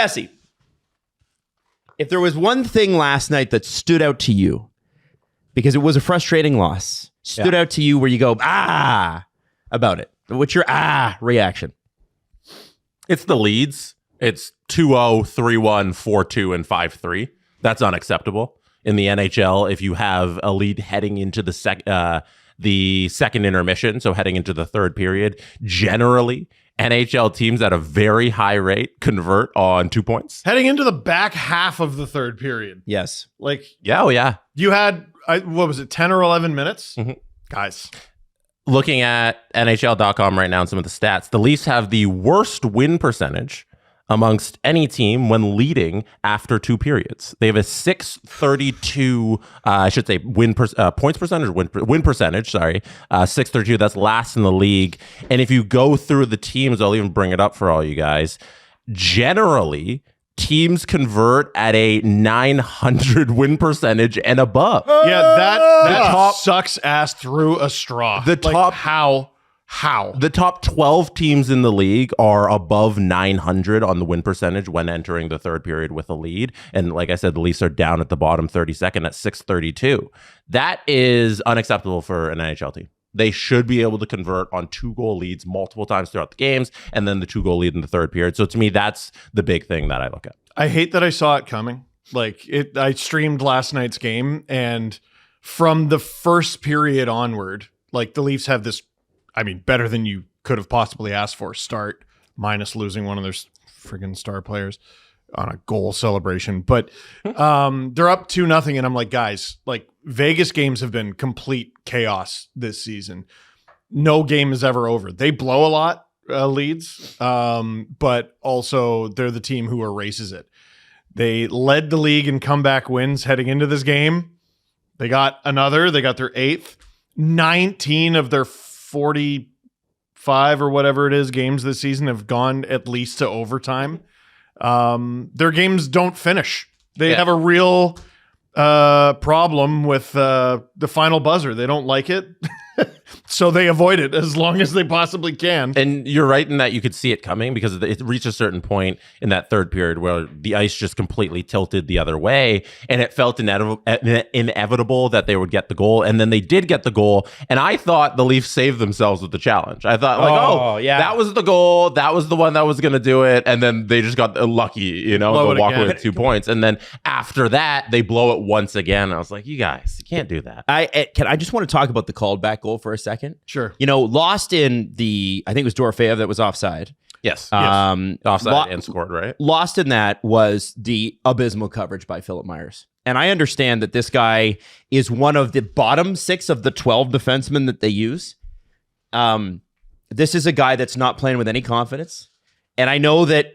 Jesse, if there was one thing last night that stood out to you, because it was a frustrating loss, stood out to you where you go, about it. What's your reaction? It's the leads. It's 2-0, 3-1, 4-2, and 5-3. That's unacceptable. In the NHL, if you have a lead heading into the second intermission, so heading into the third period, generally, NHL teams at a very high rate convert on 2 points. Heading into the back half of the third period. Yes. Like, yeah. You had, what was it, 10 or 11 minutes? Mm-hmm. Guys. Looking at NHL.com right now and some of the stats, the Leafs have the worst win percentage amongst any team when leading after 2 periods. They have a 632, points percentage, win percentage, 632. That's last in the league. And if you go through the teams, I'll even bring it up for all you guys. Generally, teams convert at a 900 win percentage and above. Yeah, that sucks ass through a straw. How? The top 12 teams in the league are above 900 on the win percentage when entering the third period with a lead. And like I said, the Leafs are down at the bottom 32nd at 632. That is unacceptable for an NHL team. They should be able to convert on 2-goal leads multiple times throughout the games, and then the 2-goal lead in the third period. So to me, that's the big thing that I look at. I hate that I saw it coming. I streamed last night's game, and from the first period onward, the Leafs have this, better than you could have possibly asked for start, minus losing one of their friggin' star players on a goal celebration. But they're up 2-0, and I'm like, guys, Vegas games have been complete chaos this season. No game is ever over. They blow a lot leads, but also they're the team who erases it. They led the league in comeback wins heading into this game. They got their 8th. 19 of their 45 or whatever it is games this season have gone at least to overtime. Their games don't finish. They have a real problem with the final buzzer. They don't like it. So they avoid it as long as they possibly can. And you're right in that you could see it coming, because it reached a certain point in that third period where the ice just completely tilted the other way, and it felt inevitable that they would get the goal. And then they did get the goal, and I thought the Leafs saved themselves with the challenge. I thought, that was the goal. That was the one that was going to do it. And then they just got lucky, to walk away with 2 points. And then after that, they blow it once again. I was like, you guys, you can't do that. I just want to talk about the called back goal for a second. Sure. Lost in I think it was Dorofeyev that was offside. Yes. Offside and scored, right? Lost in that was the abysmal coverage by Philip Myers. And I understand that this guy is one of the bottom 6 of the 12 defensemen that they use. This is a guy that's not playing with any confidence. And I know that,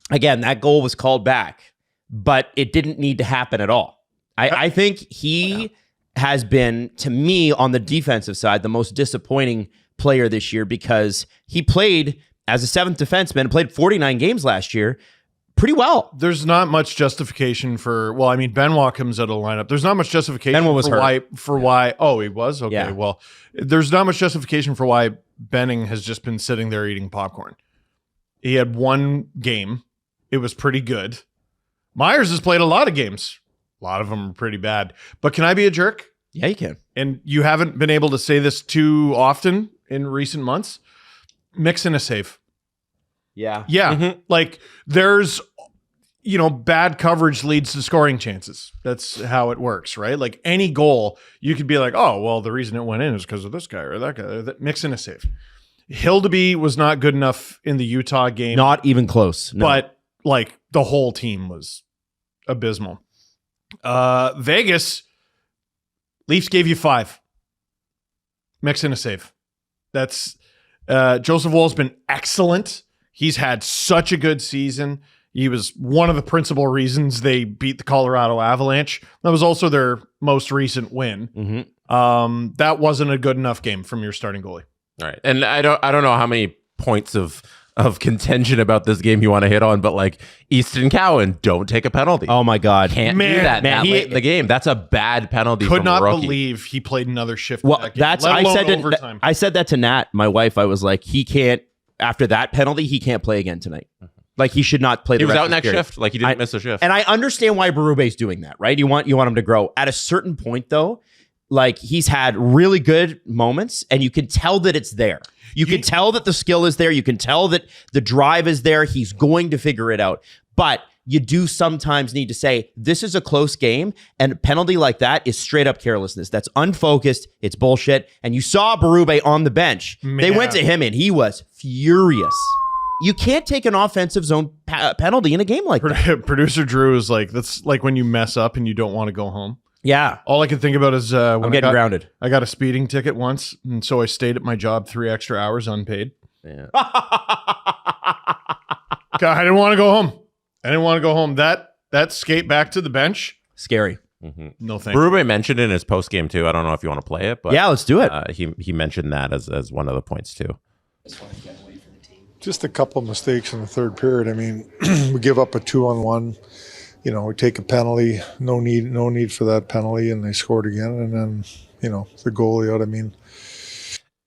again, that goal was called back, but it didn't need to happen at all. I think he has been, to me, on the defensive side, the most disappointing player this year, because he played as a 7th defenseman, played 49 games last year pretty well. There's not much justification for, Benoit comes out of the lineup. There's not much justification for why. Oh, he was? Okay, yeah. Well, there's not much justification for why Benning has just been sitting there eating popcorn. He had 1 game. It was pretty good. Myers has played a lot of games. A lot of them are pretty bad. But can I be a jerk? Yeah, you can. And you haven't been able to say this too often in recent months. Mix in a save. Yeah. Yeah. Mm-hmm. There's, bad coverage leads to scoring chances. That's how it works, right? Any goal, you could be like, oh, well, the reason it went in is because of this guy or that guy. Mix in a save. Hildeby was not good enough in the Utah game. Not even close. No. But, the whole team was abysmal. Vegas, Leafs gave you 5. Mix in a save. That's Joseph Woll's been excellent. He's had such a good season. He was one of the principal reasons they beat the Colorado Avalanche. That was also their most recent win. Mm-hmm. That wasn't a good enough game from your starting goalie. All right. And I don't know how many points of contention about this game you want to hit on, but Easton Cowan, don't take a penalty. Oh my God. Can't do that late in the game. That's a bad penalty. Could not believe he played another shift. Well, that game, I said that to Nat, my wife. I was like, he can't, after that penalty, he can't play again tonight. Like he should not play. He the was rest out of this next period. shift. Like he didn't miss a shift. And I understand why Berube's doing that, right? You want him to grow. At a certain point, though, like he's had really good moments, and you can tell that it's there. You can tell that the skill is there. You can tell that the drive is there. He's going to figure it out. But you do sometimes need to say, this is a close game, and a penalty like that is straight up carelessness. That's unfocused. It's bullshit. And you saw Berube on the bench. They went to him, and he was furious. You can't take an offensive zone penalty in a game like that. Producer Drew is like, that's like when you mess up and you don't want to go home. Yeah. All I can think about is when I'm getting grounded. I got a speeding ticket once, and so I stayed at my job 3 extra hours unpaid. Yeah. I didn't want to go home. That skate back to the bench. Scary. No thank you. Berube mentioned it in his post game too. I don't know if you want to play it, but Yeah, let's do it. he mentioned that as one of the points too. Just a couple mistakes in the third period. I mean, we give up a 2-on-1. You know, we take a penalty. No need for that penalty, and they scored again. And then, the goalie out. I mean,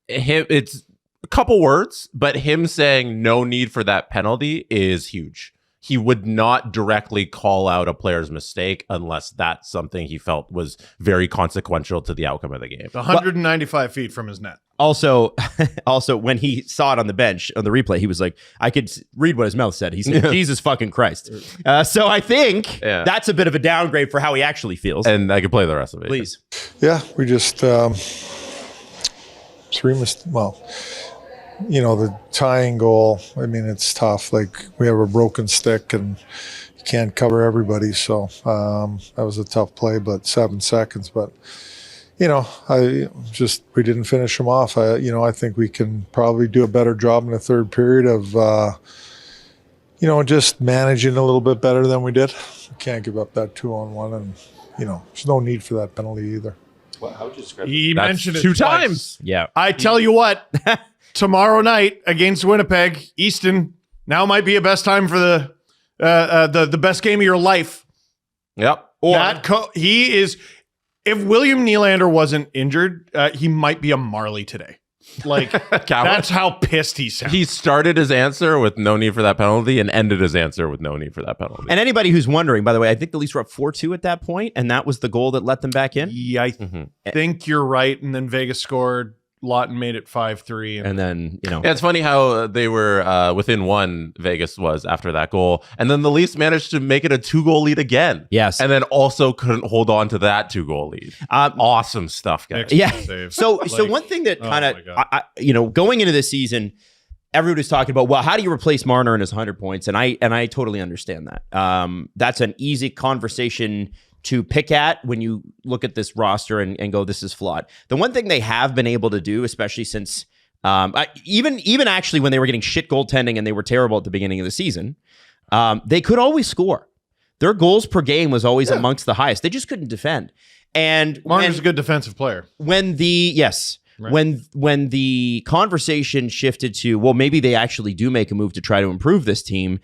It's a couple words, but him saying no need for that penalty is huge. He would not directly call out a player's mistake unless that's something he felt was very consequential to the outcome of the game. 195 feet from his net. Also, when he saw it on the bench on the replay, he was like, I could read what his mouth said. He said, Jesus fucking Christ. So I think that's a bit of a downgrade for how he actually feels. And I could play the rest of it. Please. yeah, we just the tying goal. I mean, it's tough. Like we have a broken stick and you can't cover everybody. So that was a tough play, but 7 seconds. But we didn't finish them off. I think we can probably do a better job in the third period of just managing a little bit better than we did. We can't give up that 2-on-1, and there's no need for that penalty either. Well, how would you describe He That's mentioned it 2 twice. times. Yeah. I tell you what, tomorrow night against Winnipeg, Easton, now might be a best time for the best game of your life. Yep. He is. If William Nylander wasn't injured, he might be a Marley today. Like that's how pissed he sounds. He started his answer with no need for that penalty and ended his answer with no need for that penalty. And anybody who's wondering, by the way, I think the Leafs were up 4-2 at that point, and that was the goal that let them back in. Yeah, I think you're right. And then Vegas scored. Lawton made it 5-3. And then, Yeah, it's funny how they were within 1, Vegas was after that goal. And then the Leafs managed to make it a 2-goal lead again. Yes. And then also couldn't hold on to that 2-goal lead. Awesome stuff, guys. Yeah. Save. So one thing that kind of, going into this season, everybody's talking about, well, how do you replace Marner and his 100 points? And I totally understand that. That's an easy conversation to pick at when you look at this roster and go, this is flawed. The one thing they have been able to do, especially since even actually when they were getting shit goaltending and they were terrible at the beginning of the season, they could always score. Their goals per game was always amongst the highest. They just couldn't defend. And Marner's a good defensive player. When the conversation shifted to, well, maybe they actually do make a move to try to improve this team,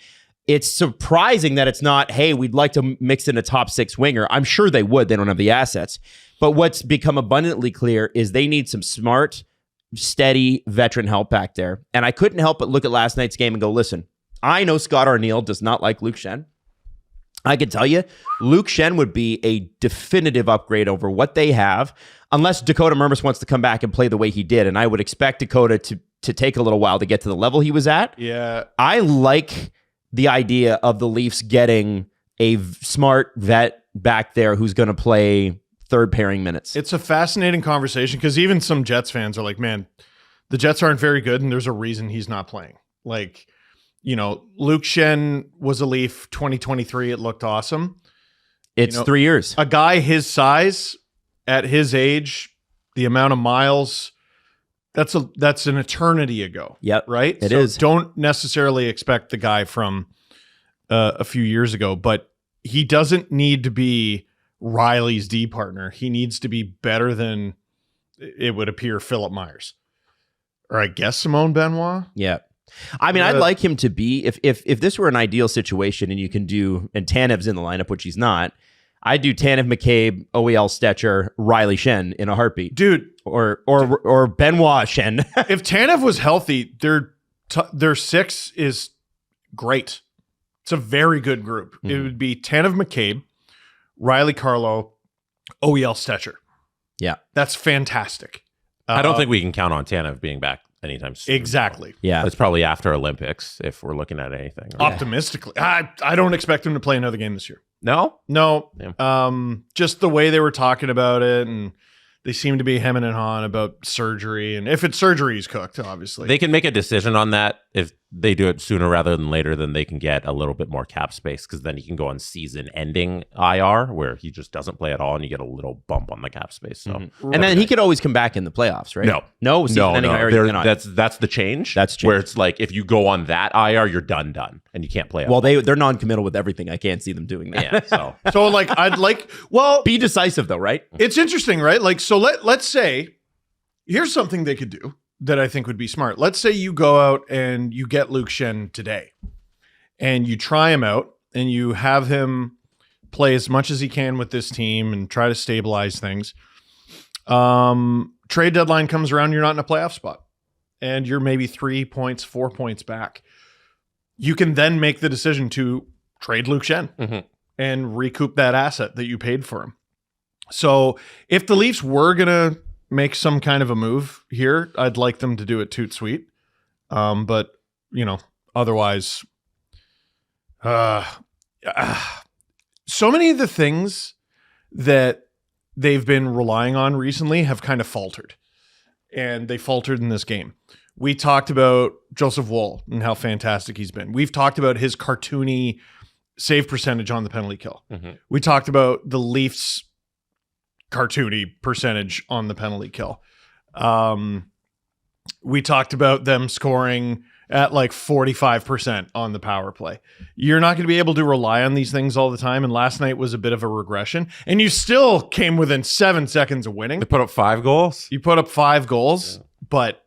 it's surprising that it's not, hey, we'd like to mix in a top 6 winger. I'm sure they would. They don't have the assets. But what's become abundantly clear is they need some smart, steady veteran help back there. And I couldn't help but look at last night's game and go, listen, I know Scott Arniel does not like Luke Schenn. I can tell you, Luke Schenn would be a definitive upgrade over what they have, unless Dakota Mermis wants to come back and play the way he did. And I would expect Dakota to take a little while to get to the level he was at. Yeah. I like the idea of the Leafs getting a smart vet back there who's going to play third pairing minutes. It's a fascinating conversation because even some Jets fans are like, man, the Jets aren't very good and there's a reason he's not playing. Like, Luke Schenn was a Leaf 2023. It looked awesome. It's 3 years. A guy his size at his age, the amount of miles, that's an eternity ago. Yep. Right? It is. Don't necessarily expect the guy from a few years ago, but he doesn't need to be Riley's D partner. He needs to be better than, it would appear, Philip Myers. Or I guess Simone Benoit. Yeah. I mean, I'd like him to be, if this were an ideal situation and you can do, and Tanev's in the lineup, which he's not, I'd do Tanev, McCabe, OEL, Stetcher, Riley Schenn in a heartbeat. Dude. Or Benoit Schenn. If Tanev was healthy, their 6 is great. It's a very good group. It would be Tanev McCabe, Riley Carlo, OEL Stetcher. Yeah. That's fantastic. I don't think we can count on Tanev being back anytime soon. Exactly. Yeah. It's probably after Olympics if we're looking at anything. Right? Optimistically. I don't expect him to play another game this year. No? No. Yeah. Just the way they were talking about it, and they seem to be hemming and hawing about surgery. And if it's surgery, he's cooked, obviously. They can make a decision on that if they do it sooner rather than later. Then they can get a little bit more cap space because then he can go on season-ending IR where he just doesn't play at all, and you get a little bump on the cap space. So, And then he could always come back in the playoffs, right? No, season-ending IR, you cannot. That's the change. That's change. where it's like if you go on that IR, you're done, and you can't play. Well, they're non-committal with everything. I can't see them doing that. yeah. So So like I'd like Be decisive though, right? it's interesting, right? Like so let's say here's something they could do that I think would be smart. Let's say you go out and you get Luke Shen today and you try him out and you have him play as much as he can with this team and try to stabilize things. Trade deadline comes around, you're not in a playoff spot and you're maybe 3 points, 4 points back. You can then make the decision to trade Luke Shen and recoup that asset that you paid for him. So if the Leafs were going to make some kind of a move here, I'd like them to do it toot sweet. But, otherwise, so many of the things that they've been relying on recently have kind of faltered. And they faltered in this game. We talked about Joseph Woll and how fantastic he's been. We've talked about his cartoony save percentage on the penalty kill. We talked about the Leafs' cartoony percentage on the penalty kill. We talked about them scoring at like 45% on the power play. You're not going to be able to rely on these things all the time. And last night was a bit of a regression. And you still came within 7 seconds of winning. they put up 5 goals. You put up 5 goals, but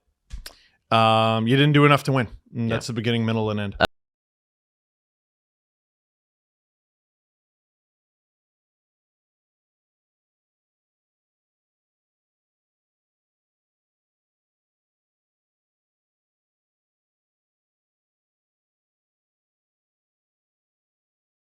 you didn't do enough to win. And that's the beginning, middle, and end.